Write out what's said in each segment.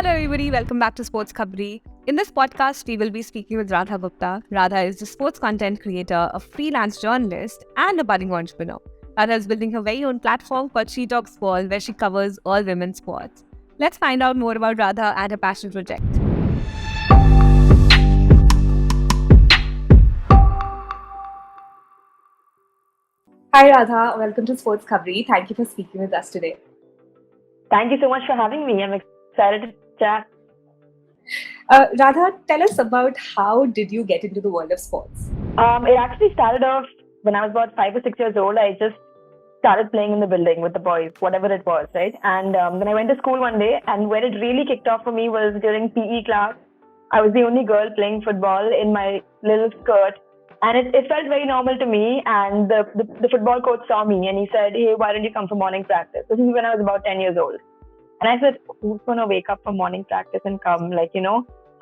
Hello everybody, welcome back to SportsKhabri. In this podcast, we will be speaking with Radha Gupta. Radha is a sports content creator, a freelance journalist, and a budding entrepreneur. Radha is building her very own platform called She Talks Ball, where she covers all women's sports. Let's find out more about Radha and her passion project. Hi Radha, welcome to SportsKhabri. Thank you for speaking with us today. Thank you so much for having me. I'm excited to chat. Radha, tell us about how did you get into the world of sports? It actually started off when I was about 5 or 6 years old. I just started playing in the building with the boys, whatever it was, right? And then I went to school one day, and where it really kicked off for me was during PE class. I was the only girl playing football in my little skirt, and it felt very normal to me. And the football coach saw me, and he said, "Hey, why don't you come for morning practice?" This is when I was about 10 years old. And I said, who's going to wake up for morning practice and come?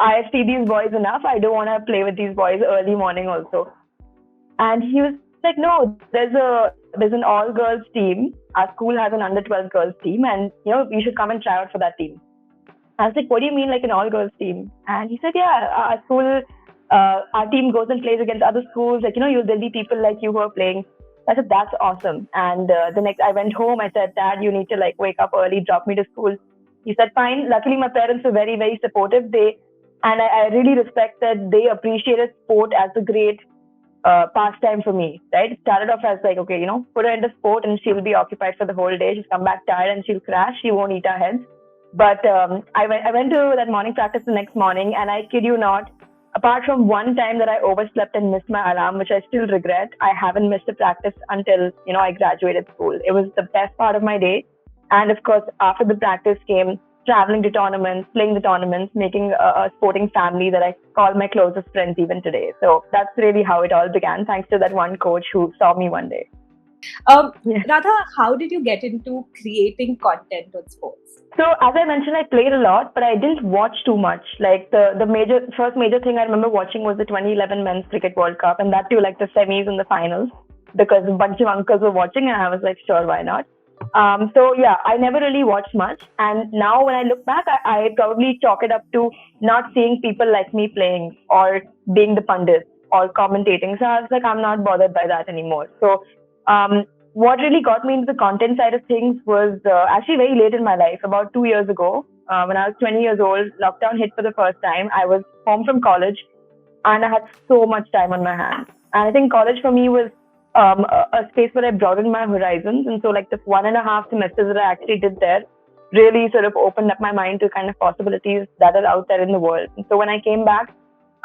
I see these boys enough. I don't want to play with these boys early morning also. And he was like, no, there's an all girls team. Our school has an under 12 girls team, and you should come and try out for that team. I was like, what do you mean, like an all girls team? And he said, yeah, our school, our team goes and plays against other schools. There'll be people like you who are playing. I said, that's awesome. And the next, I went home. I said, Dad, you need to wake up early, drop me to school. He said, fine. Luckily, my parents were very, very supportive. I really respect that they appreciated sport as a great pastime for me, right? It started off as put her into sport and she'll be occupied for the whole day. She'll come back tired and she'll crash. She won't eat her heads. But I went to that morning practice the next morning, and I kid you not, apart from one time that I overslept and missed my alarm, which I still regret, I haven't missed a practice until, I graduated school. It was the best part of my day. And of course, after the practice came traveling to tournaments, playing the tournaments, making a sporting family that I call my closest friends even today. So that's really how it all began, thanks to that one coach who saw me one day. Radha, how did you get into creating content on sports? So as I mentioned, I played a lot, but I didn't watch too much. Like the first major thing I remember watching was the 2011 Men's Cricket World Cup, and that too, like the semis and the finals, because a bunch of uncles were watching, and I was like, sure, why not? So yeah, I never really watched much, and now when I look back, I probably chalk it up to not seeing people like me playing or being the pundit or commentating. So I was like, I'm not bothered by that anymore. So what really got me into the content side of things was actually very late in my life, about 2 years ago. When I was 20 years old, lockdown hit for the first time. I was home from college, and I had so much time on my hands. And I think college for me was a space where I broadened my horizons. And so like the 1.5 semesters that I actually did there really sort of opened up my mind to kind of possibilities that are out there in the world. And so when I came back,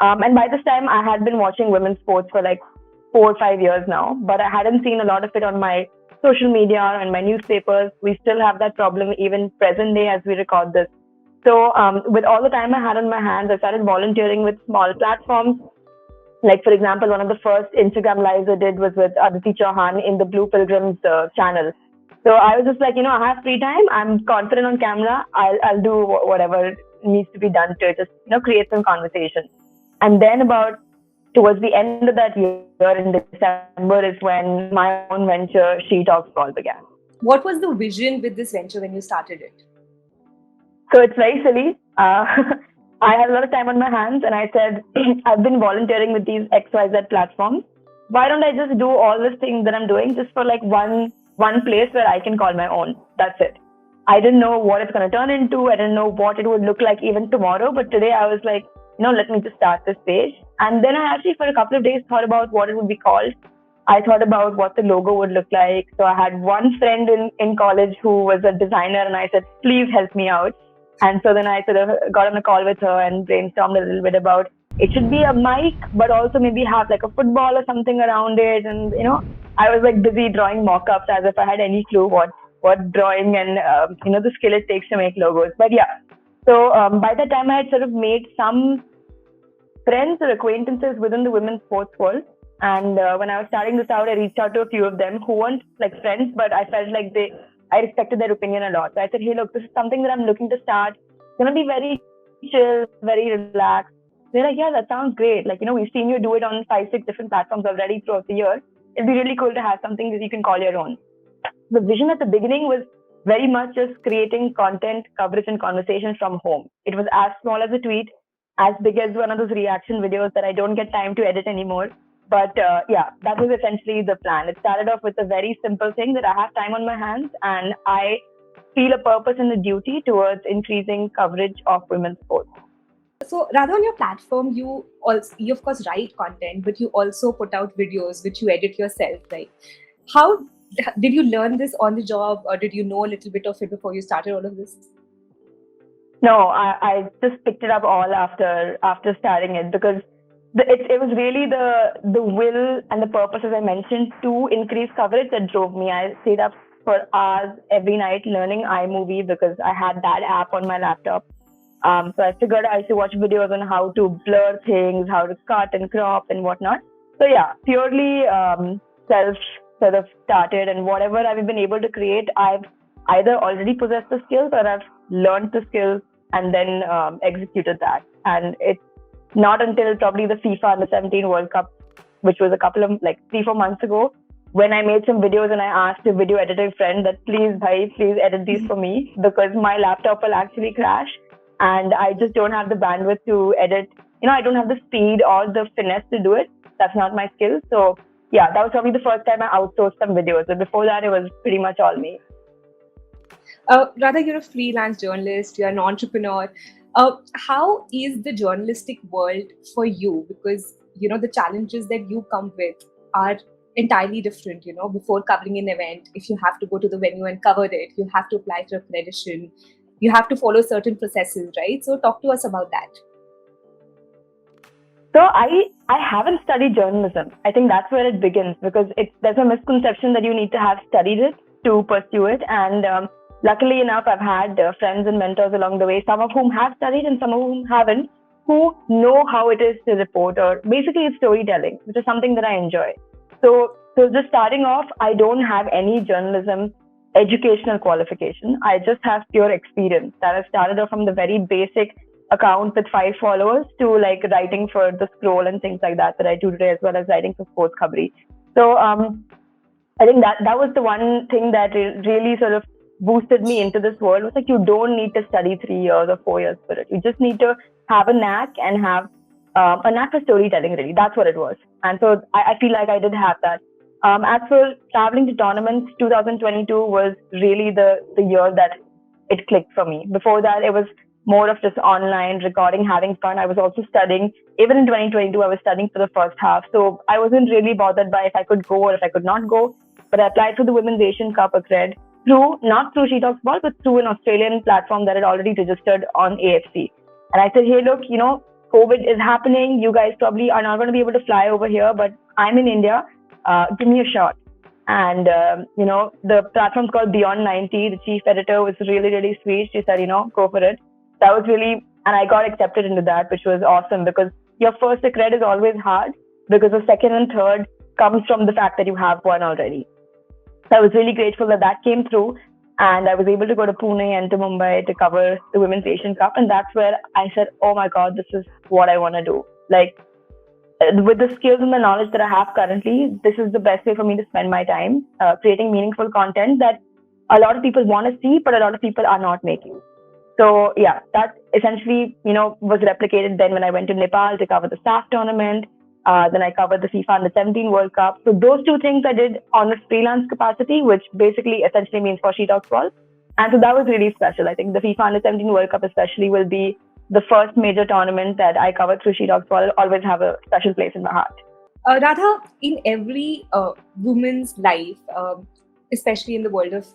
and by this time I had been watching women's sports for like 4 or 5 years now, but I hadn't seen a lot of it on my social media and my newspapers. We still have that problem even present day as we record this. So with all the time I had on my hands, I started volunteering with small platforms. Like, for example, one of the first Instagram lives I did was with Aditi Chauhan in the Blue Pilgrims channel. So I was just like, I have free time. I'm confident on camera. I'll do whatever needs to be done to just, create some conversation. And then about towards the end of that year in December is when my own venture, She Talks Ball, began. What was the vision with this venture when you started it? So it's very silly. I had a lot of time on my hands, and I said, I've been volunteering with these XYZ platforms. Why don't I just do all these things that I'm doing just for like one place where I can call my own? That's it. I didn't know what it's going to turn into. I didn't know what it would look like even tomorrow. But today I was like, let me just start this page. And then I actually for a couple of days thought about what it would be called. I thought about what the logo would look like. So I had one friend in college who was a designer, and I said, please help me out. And so then I sort of got on a call with her and brainstormed a little bit about it should be a mic, but also maybe have like a football or something around it. And, I was like busy drawing mock-ups as if I had any clue what drawing and, the skill it takes to make logos. But yeah, so by that time I had sort of made some friends or acquaintances within the women's sports world. And when I was starting this out, I reached out to a few of them who weren't like friends, but I felt like I respected their opinion a lot. So I said, hey, look, this is something that I'm looking to start. It's going to be very chill, very relaxed. They're like, yeah, that sounds great. Like, we've seen you do it on 5-6 different platforms already throughout the year. It'd be really cool to have something that you can call your own. The vision at the beginning was very much just creating content, coverage, and conversations from home. It was as small as a tweet, as big as one of those reaction videos that I don't get time to edit anymore. But yeah, that was essentially the plan. It started off with a very simple thing that I have time on my hands and I feel a purpose and a duty towards increasing coverage of women's sports. So rather on your platform, you of course write content, but you also put out videos which you edit yourself, right? How did you learn this on the job, or did you know a little bit of it before you started all of this? No, I just picked it up all after starting it because it was really the will and the purpose, as I mentioned, to increase coverage that drove me. I stayed up for hours every night learning iMovie because I had that app on my laptop. So I figured I should watch videos on how to blur things, how to cut and crop and whatnot. So yeah, purely self sort of started, and whatever I've been able to create, I've either already possessed the skills or I've learned the skills and then executed that. And it's not until probably the FIFA Under 17 World Cup, which was a couple of like 3-4 months ago, when I made some videos and I asked a video editing friend that please edit these for me because my laptop will actually crash and I just don't have the bandwidth to edit. I don't have the speed or the finesse to do it. That's not my skill. So yeah, that was probably the first time I outsourced some videos. But before that, it was pretty much all me. Rather, you're a freelance journalist, you're an entrepreneur. How is the journalistic world for you? Because, the challenges that you come with are entirely different. Before covering an event, if you have to go to the venue and cover it, you have to apply for accreditation, you have to follow certain processes, right? So talk to us about that. So I haven't studied journalism. I think that's where it begins because there's a misconception that you need to have studied it to pursue it. And luckily enough, I've had friends and mentors along the way, some of whom have studied and some of whom haven't, who know how it is to report, or basically it's storytelling, which is something that I enjoy. So just starting off, I don't have any journalism educational qualification. I just have pure experience that I started off from the very basic account with 5 followers to like writing for the Scroll and things like that I do today, as well as writing for SportsKhabri. So I think that was the one thing that really sort of boosted me into this world. It was like, you don't need to study 3 years or 4 years for it. You just need to have a knack and have a knack for storytelling, really. That's what it was. And so I feel like I did have that. As for traveling to tournaments, 2022 was really the year that it clicked for me. Before that, it was more of just online recording, having fun. I was also studying. Even in 2022, I was studying for the first half. So I wasn't really bothered by if I could go or if I could not go. But I applied for the Women's Asian Cup accred not through She Talks Ball, but through an Australian platform that had already registered on AFC. And I said, hey, look, COVID is happening. You guys probably are not going to be able to fly over here, but I'm in India. Give me a shot. And, the platform's called Beyond 90. The chief editor was really, really sweet. She said, go for it. That was really, and I got accepted into that, which was awesome because your first accred is always hard because the second and third comes from the fact that you have one already. So I was really grateful that came through, and I was able to go to Pune and to Mumbai to cover the Women's Asian Cup. And that's where I said, oh my God, this is what I want to do. Like, with the skills and the knowledge that I have currently, this is the best way for me to spend my time, creating meaningful content that a lot of people want to see, but a lot of people are not making. So yeah, that essentially, was replicated then when I went to Nepal to cover the SAF tournament. Then I covered the FIFA Under 17 World Cup. So those two things I did on a freelance capacity, which basically essentially means for She Talks Ball. And so that was really special. I think the FIFA Under 17 World Cup especially will be the first major tournament that I covered through She Talks Ball. Always have a special place in my heart. Radha, in every woman's life, especially in the world of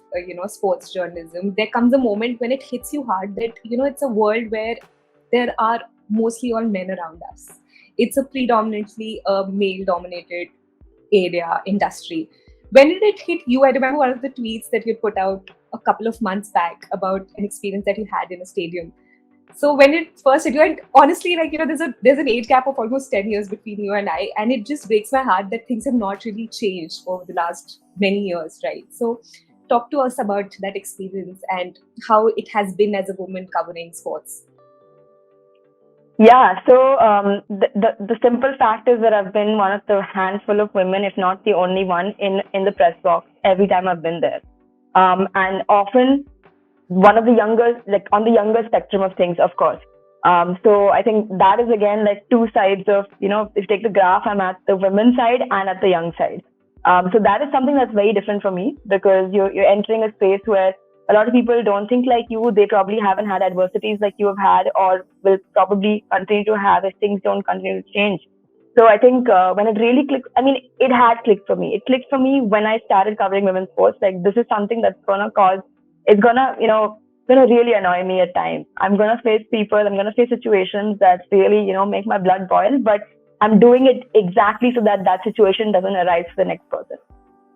sports journalism, there comes a moment when it hits you hard that it's a world where there are mostly all men around us. It's a predominantly male-dominated industry. When did it hit you? I remember one of the tweets that you put out a couple of months back about an experience that you had in a stadium. So when it first hit you, and honestly, there's an age gap of almost 10 years between you and I, and it just breaks my heart that things have not really changed over the last many years, right? So talk to us about that experience and how it has been as a woman covering sports. Yeah, so the simple fact is that I've been one of the handful of women, if not the only one, in the press box every time I've been there. and often one of the younger, like on the younger spectrum of things, of course. So I think that is again like two sides of, if you take the graph, I'm at the women's side and at the young side. So that is something that's very different for me, because you're entering a space where a lot of people don't think like you. They probably haven't had adversities like you have had, or will probably continue to have if things don't continue to change. So I think when it really clicked, I mean, it had clicked for me. It clicked for me when I started covering women's sports. Like, this is something that's gonna cause, it's gonna, gonna really annoy me at times. I'm gonna face people, I'm gonna face situations that really, make my blood boil. But I'm doing it exactly so that that situation doesn't arise for the next person.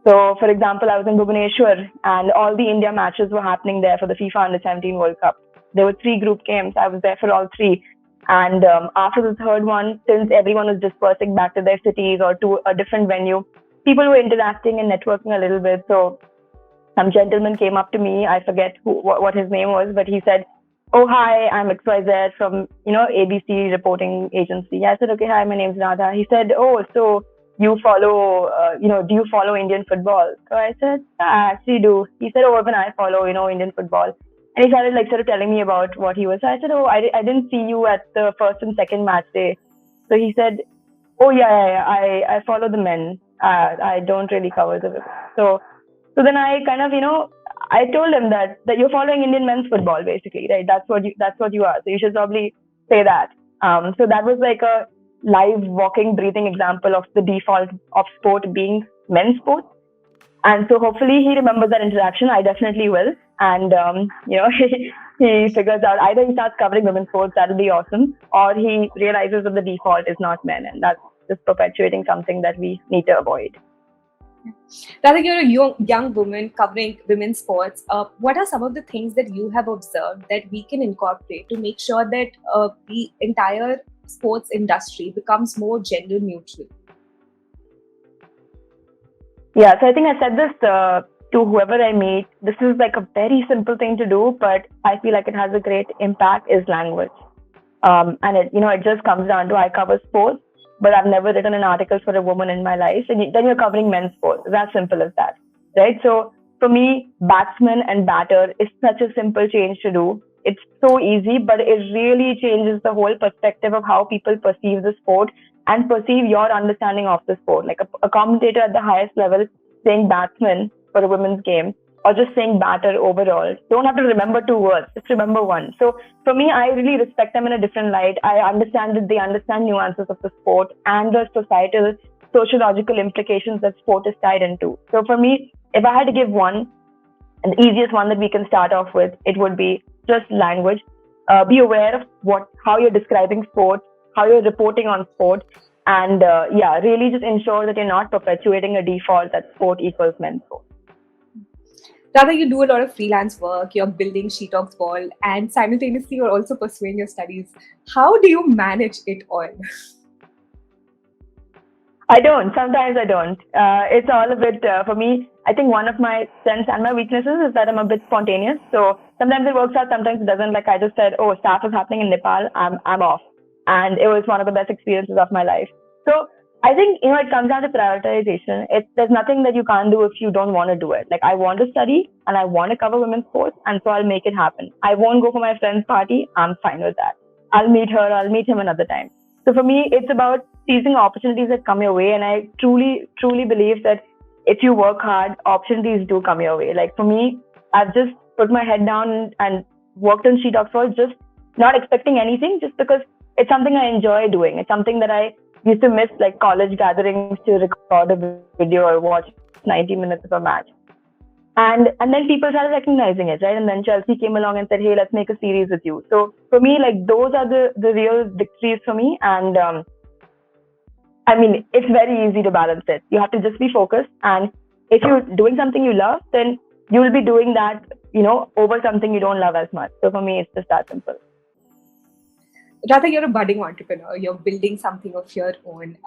So, for example, I was in Bhubaneswar and all the India matches were happening there for the FIFA Under 17 World Cup. There were 3 group games. I was there for all 3. And after the third one, since everyone was dispersing back to their cities or to a different venue, people were interacting and networking a little bit. So some gentleman came up to me. I forget what his name was, but he said, "Oh, hi, I'm XYZ from, ABC reporting agency." I said, "Okay, hi, my name's Radha." He said, "Oh, so you follow, do you follow Indian football?" So I said, "Yeah, I actually do." He said, "Oh, even I follow, Indian football." And he started like sort of telling me about what he was. So I said, "Oh, I didn't see you at the first and second match day." So he said, "Oh, yeah, I follow the men. I don't really cover the women." So then I kind of, I told him that you're following Indian men's football, basically, right? That's what you are. So you should probably say that. So that was like a live, walking, breathing example of the default of sport being men's sport. And so hopefully he remembers that interaction. I definitely will. And, he figures out either he starts covering women's sports, that'll be awesome, or he realizes that the default is not men. And that's just perpetuating something that we need to avoid. Rather, you're a young woman covering women's sports. What are some of the things that you have observed that we can incorporate to make sure that the entire sports industry becomes more gender neutral? Yeah, so I think I said this to whoever I meet. This is like a very simple thing to do, but I feel like it has a great impact, is language. And it just comes down to, I cover sports, but I've never written an article for a woman in my life. And then you're covering men's sports. It's as simple as that, right? So for me, batsman and batter is such a simple change to do. It's so easy, but it really changes the whole perspective of how people perceive the sport and perceive your understanding of the sport. Like a commentator at the highest level saying batsman for a women's game, or just saying batter overall. Don't have to remember 2 words, just remember one. So for me, I really respect them in a different light. I understand that they understand nuances of the sport and the societal, sociological implications that sport is tied into. So for me, if I had to give one, and the easiest one that we can start off with, it would be just language. Be aware of how you're describing sport, how you're reporting on sport, and really just ensure that you're not perpetuating a default that sport equals men's sport. Rather, you do a lot of freelance work, you're building She Talks Ball, and simultaneously you're also pursuing your studies. How do you manage it all? I don't. Sometimes I don't. It's all a bit, for me, I think one of my strengths and my weaknesses is that I'm a bit spontaneous. So sometimes it works out, sometimes it doesn't. Like I just said, oh, staff is happening in Nepal, I'm off. And it was one of the best experiences of my life. So I think, it comes down to prioritization. There's nothing that you can't do if you don't want to do it. Like, I want to study and I want to cover women's sports, and so I'll make it happen. I won't go for my friend's party. I'm fine with that. I'll meet her, I'll meet him another time. So for me, it's about seizing opportunities that come your way. And I truly, truly believe that if you work hard, opportunities do come your way. Like for me, I've just put my head down and worked on She Talks Ball, just not expecting anything, just because it's something I enjoy doing. It's something that I used to miss, like college gatherings to record a video or watch 90 minutes of a match. And then people started recognizing it, right? And then Chelsea came along and said, hey, let's make a series with you. So for me, like those are the real victories for me. And it's very easy to balance it. You have to just be focused. And if you're doing something you love, then you will be doing that, over something you don't love as much. So for me, it's just that simple. Rather, you're a budding entrepreneur. You're building something of your own.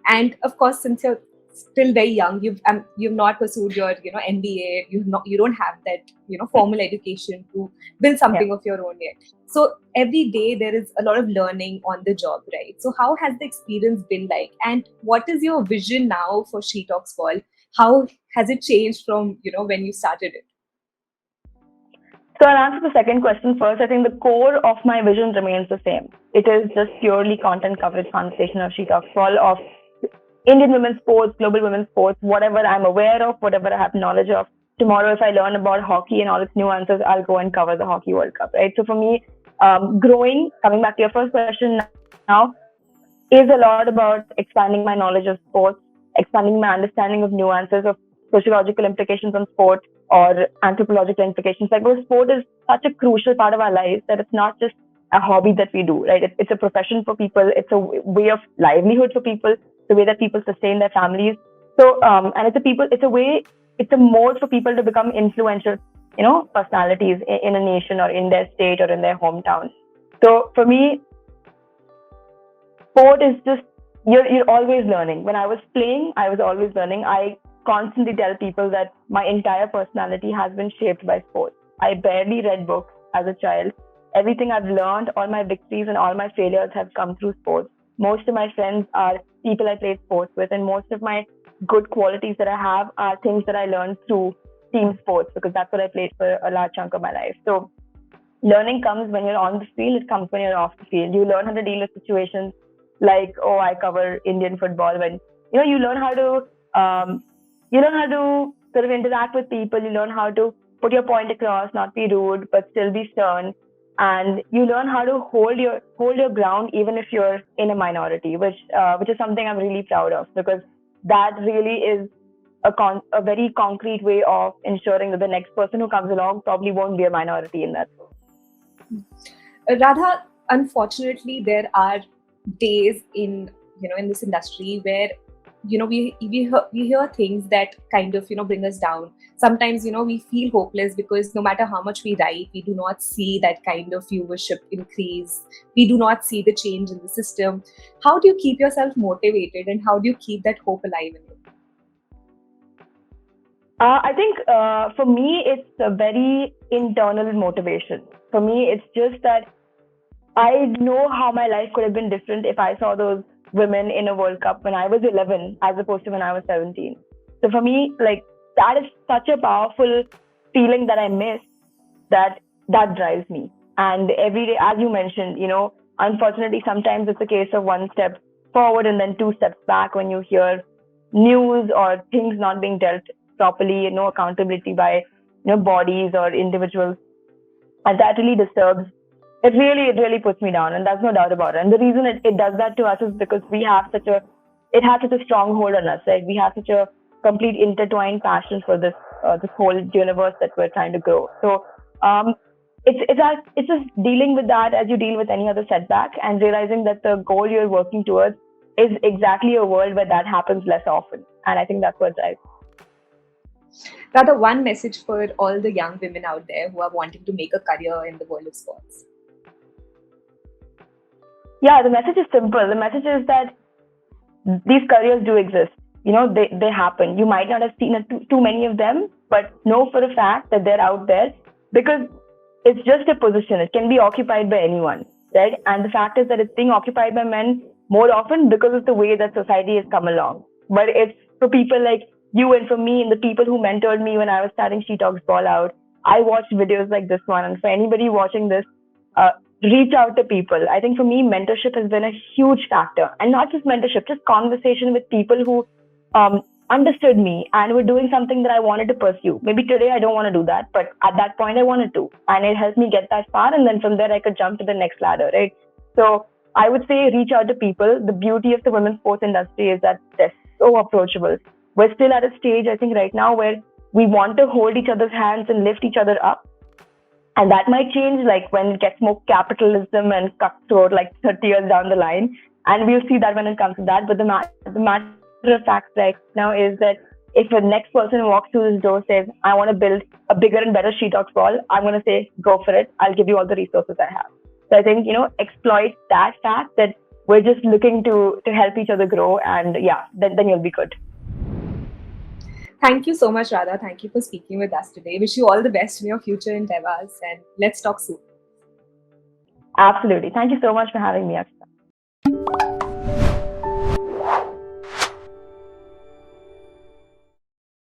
And of course, since you're still very young, you've not pursued your MBA. You don't have that formal education to build something of your own yet. So every day there is a lot of learning on the job, right? So how has the experience been like? And what is your vision now for She Talks Ball? How has it changed from when you started it? So I'll answer the second question first. I think the core of my vision remains the same. It is just purely content coverage, conversation of She Talks All of Indian women's sports, global women's sports, whatever I'm aware of, whatever I have knowledge of. Tomorrow, if I learn about hockey and all its nuances, I'll go and cover the Hockey World Cup, right? So for me, coming back to your first question now, is a lot about expanding my knowledge of sports, expanding my understanding of nuances of sociological implications on sport or anthropological implications. Like, because sport is such a crucial part of our lives that it's not just a hobby that we do, right? It's a profession for people. It's a way of livelihood for people. The way that people sustain their families. So, and it's a mode for people to become influential, personalities in a nation or in their state or in their hometown. So for me, sport is just, you're always learning. When I was playing, I was always learning. I constantly tell people that my entire personality has been shaped by sports. I barely read books as a child. Everything I've learned, all my victories and all my failures have come through sports. Most of my friends are people I played sports with, and most of my good qualities that I have are things that I learned through team sports, because that's what I played for a large chunk of my life. So learning comes when you're on the field, it comes when you're off the field. You learn how to deal with situations like, I cover Indian football, when you learn how to sort of interact with people. You learn how to put your point across, not be rude, but still be stern. And you learn how to hold your ground even if you're in a minority, which is something I'm really proud of, because that really is a very concrete way of ensuring that the next person who comes along probably won't be a minority in that. Radha, unfortunately, there are days in this industry where we hear things that kind of bring us down. Sometimes we feel hopeless because no matter how much we write, we do not see that kind of viewership increase. We do not see the change in the system. How do you keep yourself motivated, and how do you keep that hope alive in you? I think for me, it's a very internal motivation. For me, it's just that I know how my life could have been different if I saw those women in a World Cup when I was 11 as opposed to when I was 17. So for me, like, that is such a powerful feeling that I miss, that drives me. And every day, as you mentioned, unfortunately, sometimes it's a case of one step forward and then two steps back when you hear news or things not being dealt properly, no accountability by bodies or individuals, and that really disturbs. It really puts me down, and there's no doubt about it. And the reason it does that to us is because it has such a strong hold on us, right? We have such a complete intertwined passion for this whole universe that we're trying to grow. So it's just dealing with that as you deal with any other setback, and realizing that the goal you're working towards is exactly a world where that happens less often. And I think that's what drives. Rather, one message for all the young women out there who are wanting to make a career in the world of sports. Yeah, the message is simple. The message is that these careers do exist. They happen. You might not have seen too many of them, but know for a fact that they're out there, because it's just a position. It can be occupied by anyone, right? And the fact is that it's being occupied by men more often because of the way that society has come along. But it's for people like you and for me and the people who mentored me when I was starting She Talks Ball Out. I watched videos like this one, and for anybody watching this, reach out to people. I think for me, mentorship has been a huge factor, and not just mentorship, just conversation with people who understood me and were doing something that I wanted to pursue. Maybe today I don't want to do that, but at that point I wanted to, and it helped me get that far, and then from there I could jump to the next ladder, right? So I would say reach out to people. The beauty of the women's sports industry is that they're so approachable. We're still at a stage, I think, right now where we want to hold each other's hands and lift each other up. And that might change, like, when it gets more capitalism and cutthroat, like 30 years down the line. And we'll see that when it comes to that. But the matter of fact right now is that if the next person who walks through this door says, I want to build a bigger and better She Talks Ball, I'm going to say, go for it. I'll give you all the resources I have. So I think, exploit that fact that we're just looking to help each other grow. And yeah, then you'll be good. Thank you so much, Radha. Thank you for speaking with us today. Wish you all the best in your future endeavors, and let's talk soon. Absolutely. Thank you so much for having me.